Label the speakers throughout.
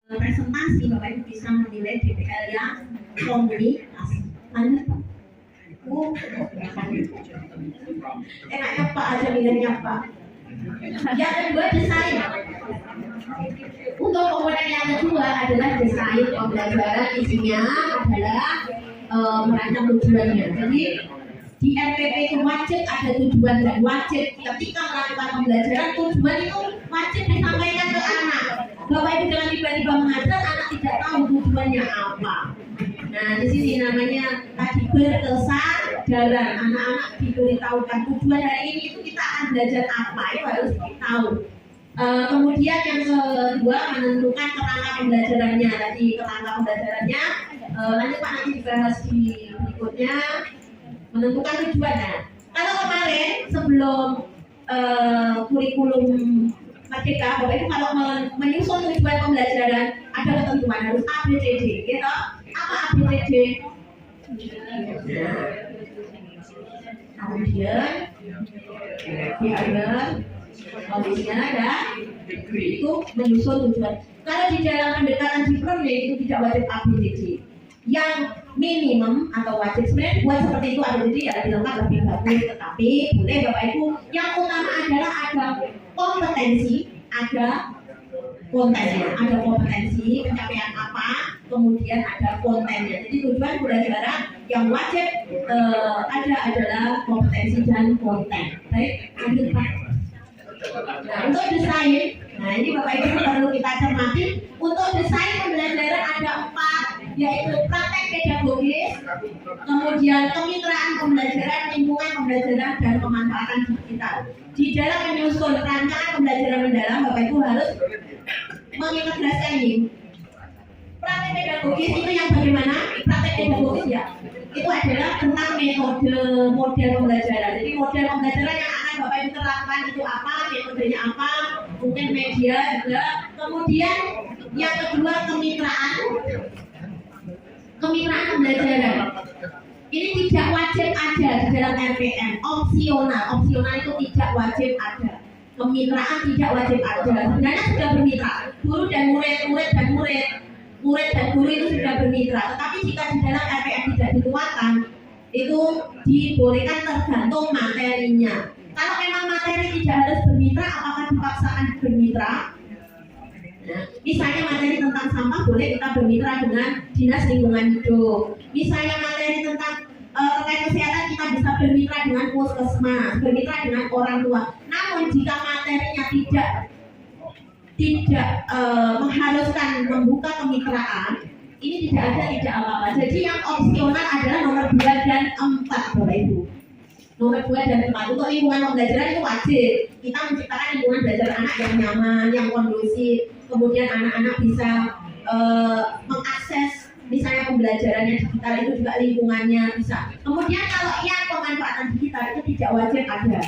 Speaker 1: presentasi Bapak Ibu bisa menilai DPL yang komunitas. Lanjut Pak. Enaknya Pak aja nilainya Pak. Yang kedua desain. Untuk komponen yang kedua adalah desain pembelajaran, isinya adalah merancang tujuannya. Jadi di RPP itu wajib ada tujuan dan wajib ketika melakukan pembelajaran tujuan itu wajib disampaikan ke anak. Bapak Ibu jangan tiba-tiba mengajar anak tidak tahu tujuannya apa. Nah di sini namanya tadi berkesadaran, anak-anak diberitahukan tujuan hari ini itu kita akan belajar apa, itu harus tahu. Kemudian yang kedua menentukan kerangka pembelajarannya. Tadi kerangka pembelajarannya nanti Pak nanti dibahas di berikutnya. Menentukan tujuan. Nah, kalau kemarin sebelum kurikulum Merdeka, Bapak Ibu kalau menyusun tujuan pembelajaran ada ketentuan harus ABCD, gitu. Apa ABCD? Kemudian kondisinya ada itu menyusun tujuan. Kalau di dalam pendekatan Jipron itu tidak wajib ABCD. Yang minimum atau wajib sebenarnya buat seperti itu ABCD ya dilengkap lebih bagus, tetapi boleh Bapak Ibu yang utama adalah ada kompetensi, ada kontennya, ada kompetensi pencapaian apa, kemudian ada kontennya. Jadi tujuan pembelajaran yang wajib ada adalah kompetensi dan konten. Baik, lanjut Pak. Nah, untuk desain, nah ini Bapak Ibu perlu kita cermati. Untuk desain pembelajaran ada 4, yaitu praktek pedagogis, kemudian kemitraan pembelajaran, lingkungan pembelajaran, dan pemanfaatan digital. Di dalam menyusun rancangan pembelajaran mendalam, Bapak Ibu harus mengintegrasikan ini. Praktek pedagogis itu yang bagaimana? Praktek pedagogis ya, itu adalah tentang metode model pembelajaran. Jadi model pembelajaran yang akan Bapak Ibu terapkan itu apa, metodenya apa, mungkin media juga. Kemudian yang kedua kemitraan pembelajaran. Ini tidak wajib ada di dalam RPM, opsional. Opsional itu tidak wajib ada. Kemitraan tidak wajib ada. Sebenarnya sudah bermitra, guru dan murid dan guru itu sudah bermitra. Tetapi jika di dalam RPM tidak dituangkan, itu dibolehkan tergantung materinya. Kalau memang materi tidak harus bermitra, apakah dipaksakan bermitra? Nah, misalnya materi tentang sampah boleh kita bermitra dengan Dinas Lingkungan Hidup. Misalnya materi tentang terkait kesehatan kita bisa bermitra dengan puskesmas, bermitra dengan orang tua. Namun jika materinya tidak mengharuskan membuka kemitraan, ini tidak ada, tidak apa-apa. Jadi yang opsional adalah nomor 2 dan 4 Bapak Ibu. Nomor 2 dan 4 untuk lingkungan pembelajaran itu wajib. Kita menciptakan lingkungan belajar anak yang nyaman, yang kondusif. Kemudian anak-anak bisa mengakses misalnya pembelajarannya digital itu juga lingkungannya bisa. Kemudian kalau yang pemanfaatan digital itu tidak wajib ada.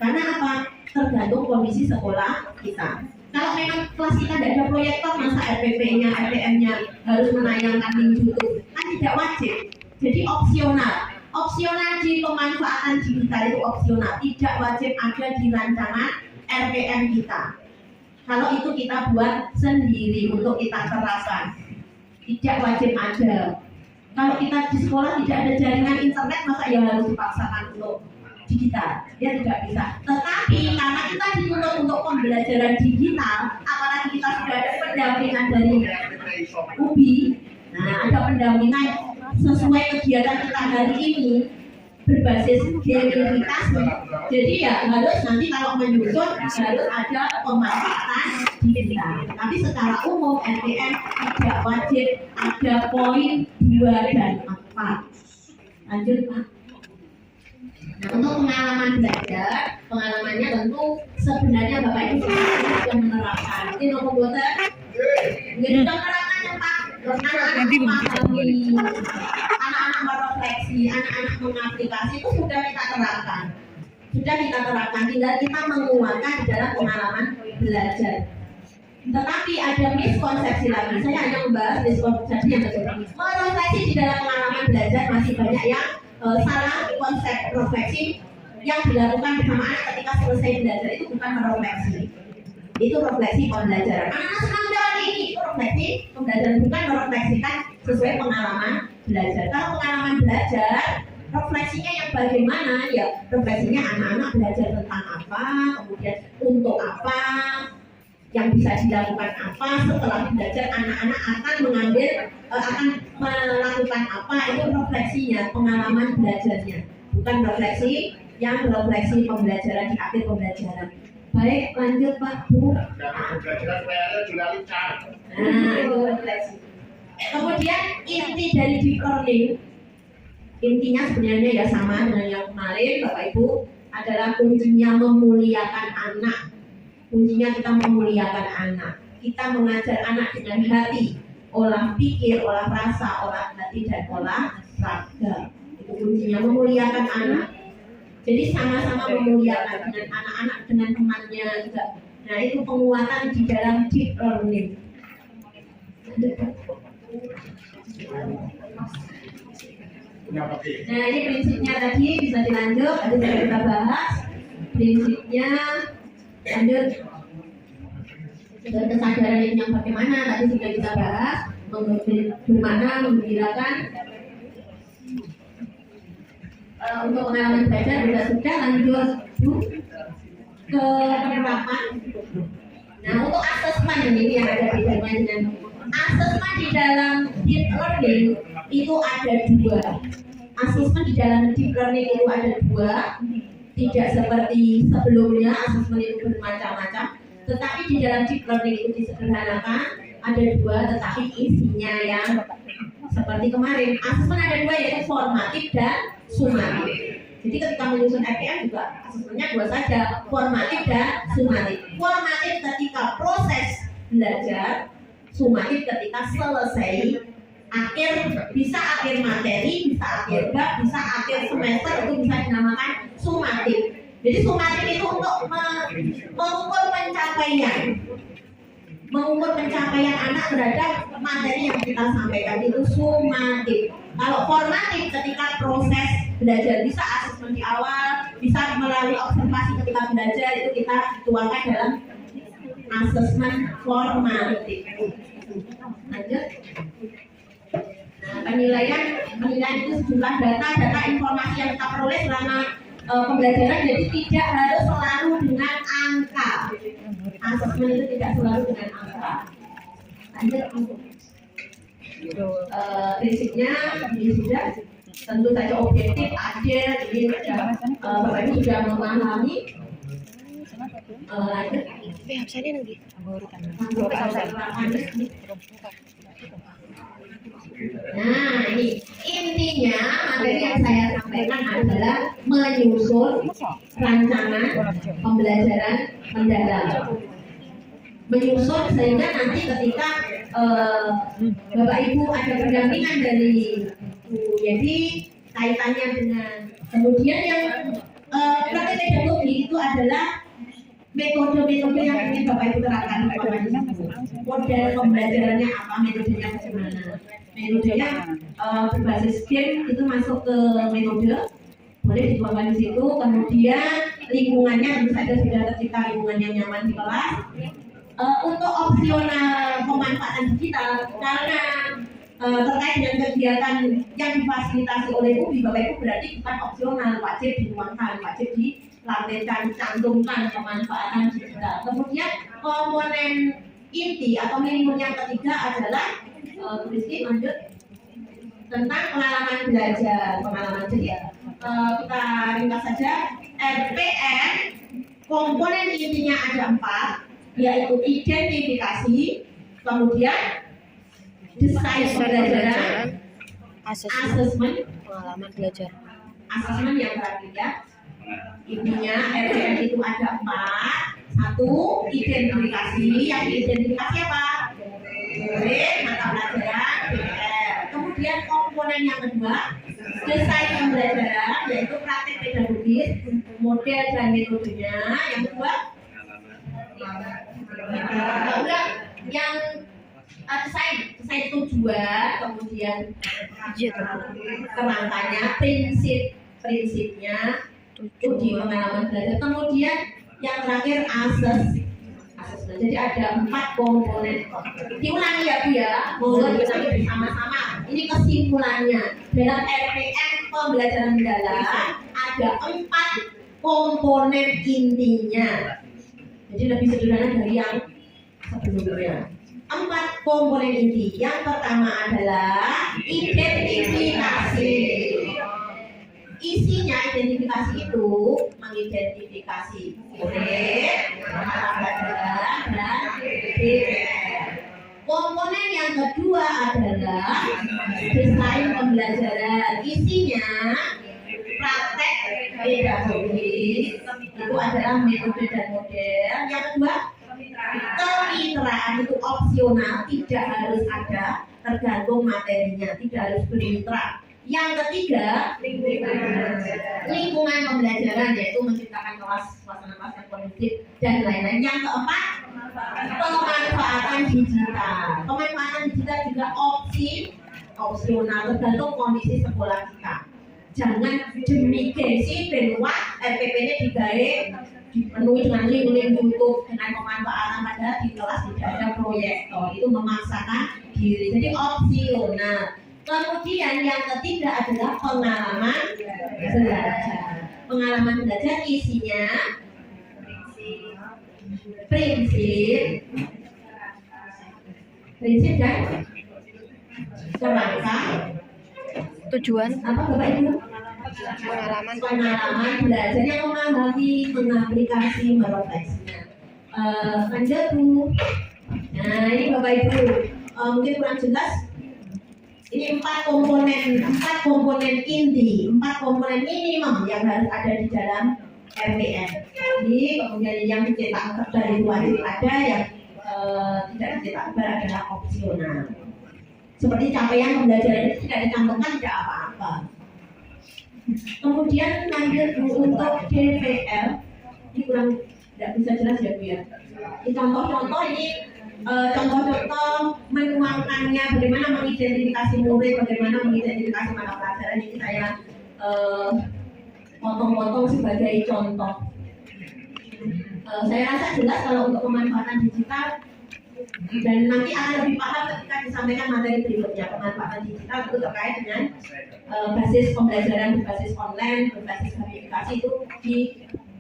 Speaker 1: Karena apa? Tergantung kondisi sekolah kita. Kalau memang kelas kita tidak ada proyektor, masa RPP-nya, RPM-nya harus menayangkan link YouTube, kan tidak wajib. Jadi opsional. Opsional di pemanfaatan digital itu opsional, tidak wajib ada di rancangan RPM kita. Kalau itu kita buat sendiri untuk kita terapkan, tidak wajib ada. Kalau kita di sekolah tidak ada jaringan internet, masa ya harus dipaksakan untuk digital? Ya tidak bisa. Tetapi karena kita dituntut untuk pembelajaran digital, apalagi kita sudah ada pendampingan dari UBI, nah ada pendampingan sesuai kegiatan kita hari ini berbasis gamifikasi. Jadi ya harus nanti kalau menyusun harus ada pemanfaatan digital. Tapi secara umum RPM tidak wajib ada poin 2 dan 4. Lanjut Pak. Nah, untuk pengalaman belajar, pengalamannya tentu sebenarnya Bapak Ibu sudah menerapkan. Ini nomor 2 sudah menerapkan yang Pak. Anak-anak memahami, anak-anak merefleksi, anak-anak mengaplikasi itu sudah kita terapkan. Tinggal kita menguatkan di dalam pengalaman belajar. Tetapi ada miskonsepsi lagi. Saya hanya membahas miskonsepsi yang terjadi. Merefleksi di dalam pengalaman belajar masih banyak yang salah konsep refleksi yang dilakukan bersamaan ketika selesai belajar itu bukan merefleksi. Itu refleksi pembelajaran. Anak-anak senang dengan ini, itu refleksi pembelajaran, bukan merefleksikan sesuai pengalaman belajar. Kalau pengalaman belajar, refleksinya yang bagaimana? Ya, refleksinya anak-anak belajar tentang apa, kemudian untuk apa, yang bisa dilakukan apa. Setelah belajar, anak-anak akan akan melakukan apa, itu refleksinya, pengalaman belajarnya, bukan refleksi pembelajaran di akhir pembelajaran. Baik, lanjut Pak, Bu.
Speaker 2: Pembelajaran PR juga lincah.
Speaker 1: Nah, itu refleksi. Kemudian inti dari deep learning, intinya sebenarnya ya sama dengan yang kemarin Bapak Ibu, adalah kuncinya memuliakan anak. Kuncinya kita memuliakan anak. Kita mengajar anak dengan hati, olah pikir, olah rasa, olah hati, dan olah raga. Itu kuncinya, memuliakan anak. Jadi sama-sama memuliakan dengan anak-anak, dengan temannya juga. Nah, itu penguatan di dalam deep learning. Nah, ini prinsipnya tadi bisa dilanjut, tadi sudah kita bahas. Prinsipnya lanjut. Dan kesadaran itu yang bagaimana tadi sudah kita bahas, bermakna menggembirakan. Untuk pengalaman belajar sudah lanjut ke penerapan. Nah, untuk asesmen ini yang ada bedanya dengan asesmen di dalam deep learning itu ada dua. Asesmen di dalam deep learning itu ada dua, tidak seperti sebelumnya asesmen itu bermacam-macam. Tetapi di dalam deep learning itu disederhanakan ada dua, tetapi isinya yang seperti kemarin. Asesmen ada dua, yaitu formatif dan sumatif. Jadi ketika menyusun FPM juga asesmennya dua saja, formatif dan sumatif. Formatif ketika proses belajar, sumatif ketika selesai, bisa akhir materi, bisa akhir bab, bisa akhir semester, itu bisa dinamakan sumatif. Jadi sumatif itu untuk mengukur pencapaian anak terhadap materi yang kita sampaikan, itu sumatif. Kalau formatif ketika proses belajar, bisa asesmen di awal, bisa melalui observasi ketika belajar, itu kita tuangkan dalam asesmen formatif. Lanjut. Nah, penilaian itu sejumlah data informasi yang kita peroleh selama pembelajaran, jadi tidak harus selalu dengan angka. Asesmen itu tidak selalu dengan angka. Lanjut. Prinsipnya ini sudah tentu saja objektif, adil, ini Bapak Ibu sudah memahami. Lanjut. Nah, ini intinya materi yang saya sampaikan adalah menyusun rancangan pembelajaran mendalam. Menyusun sehingga nanti ketika Bapak Ibu ada pendampingan dari Bu Yedi kaitannya dengan, kemudian yang praktek pedagogi itu adalah metode-metode yang ingin Bapak Ibu terapkan kepada siswa. Model pembelajarannya apa, metodenya bagaimana? Metodenya berbasis game itu masuk ke metode, boleh dituangkan di situ. Kemudian lingkungannya tentu saja sudah tercipta lingkungan yang nyaman di kelas. Untuk opsional pemanfaatan digital, karena terkait dengan kegiatan yang difasilitasi oleh UBI, Bapak Ibu berarti bukan opsional, wajib dituangkan, wajib dilampirkan, dicantumkan pemanfaatan digital. Kemudian komponen inti atau minimum yang ketiga adalah Rizky lanjut tentang pengalaman belajar, kita ringkas saja. RPM komponen intinya ada 4, yaitu identifikasi, kemudian desain pembelajaran, asesmen,
Speaker 3: pengalaman belajar.
Speaker 1: Asesmen yang terakhir ya. Intinya RPM itu ada 4. 1. Identifikasi. Yang diidentifikasi apa? Murid, mata pelajaran, PR. Kemudian komponen yang kedua, desain pembelajaran, yaitu praktik pedagogis, model dan metodenya. Yang kedua, yang desain tujuan, kemudian kerangkanya, prinsipnya, uji pengalaman belajar, kemudian yang terakhir asesmen. Jadi ada 4 komponen. Diulangi ya Bu ya, monggo diulangi bersama-sama. Ini kesimpulannya dalam RPM pembelajaran mendalam ada 4 komponen intinya. Jadi lebih sederhana dari yang sebelumnya. 4 komponen inti. Yang pertama adalah identifikasi. Isinya identifikasi itu mengidentifikasi murid, mata pelajaran, dan DPR. Komponen yang kedua adalah desain pembelajaran. Isinya praktek pedagogis, itu adalah metode dan model. Yang kedua, kemitraan itu opsional, tidak harus ada, tergantung materinya, tidak harus bermitra. Yang ketiga, lingkungan pembelajaran, yaitu menciptakan kelas, suasana kelas yang kondusif dan lain-lain. Yang keempat, pemanfaatan digital. Pemanfaatan digital juga opsional, tergantung kondisi sekolah kita. Jangan demi gengsi benua RPP-nya dipenuhi dengan link YouTube dengan pemanfaatan, padahal di kelas tidak ada proyektor, itu memaksakan diri. Jadi opsional. Kemudian yang ketiga adalah pengalaman belajar. Pengalaman belajar isinya prinsip dan kerangka.
Speaker 3: Tujuan
Speaker 1: Apa Bapak Ibu?
Speaker 3: pengalaman
Speaker 1: Belajarnya memahami, mengaplikasi, merefleksinya. Lanjut Bu. Nah ini Bapak Ibu, mungkin kurang jelas. Ini 4 komponen inti, 4 komponen minimum yang harus ada di dalam RPM. Jadi kemudian yang dicetak dari wajib ada, yang tidak dicetak adalah opsional. Seperti capaian pembelajaran itu tidak dicantumkan tidak apa-apa. Kemudian lanjut untuk DPR, ini kurang tidak bisa jelas ya Bu ya. Ini contoh-contoh ini. Contoh-contoh menuangkannya, bagaimana mengidentifikasi murid, bagaimana mengidentifikasi mata pelajaran, ini saya potong-potong sebagai contoh. Saya rasa jelas kalau untuk pemanfaatan digital, dan nanti akan lebih paham ketika disampaikan materi berikutnya. Pemanfaatan digital itu terkait dengan basis pembelajaran berbasis online, berbasis gamifikasi itu di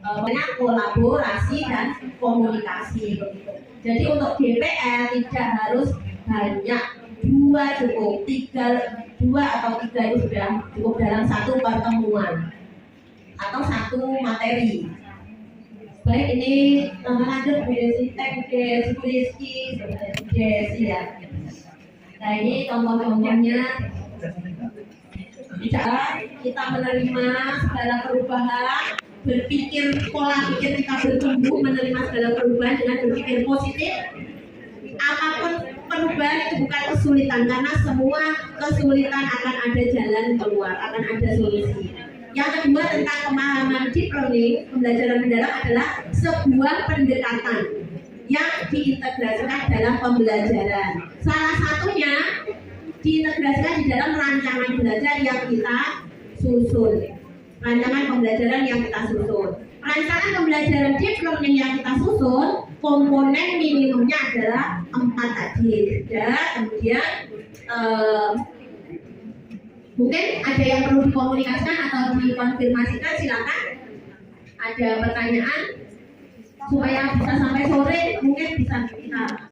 Speaker 1: banyak kolaborasi dan komunikasi begitu. Jadi untuk DPR tidak harus banyak, 2 cukup, 2 atau 3 itu sudah cukup dalam 1 pertemuan atau 1 materi. Baik, ini lanjut Bu Desi, Bu Desi ya. Nah ini contoh-contohnya. Bicara kita menerima segala perubahan, berpikir, pola pikir kita bertumbuh, menerima segala perubahan dengan berpikir positif. Apapun perubahan itu bukan kesulitan, karena semua kesulitan akan ada jalan keluar, akan ada solusi. Yang kedua tentang pemahaman deep learning, pembelajaran mendalam adalah sebuah pendekatan yang diintegrasikan dalam pembelajaran. Salah satunya diintegrasikan di dalam rancangan belajar yang kita susun. Rancangan pembelajaran yang kita susun. Rancangan pembelajaran deep learning yang kita susun, komponen minimumnya adalah 4 tadi. Dan kemudian mungkin ada yang perlu dikomunikasikan atau dikonfirmasikan, silakan. Ada pertanyaan supaya bisa sampai sore, mungkin bisa kita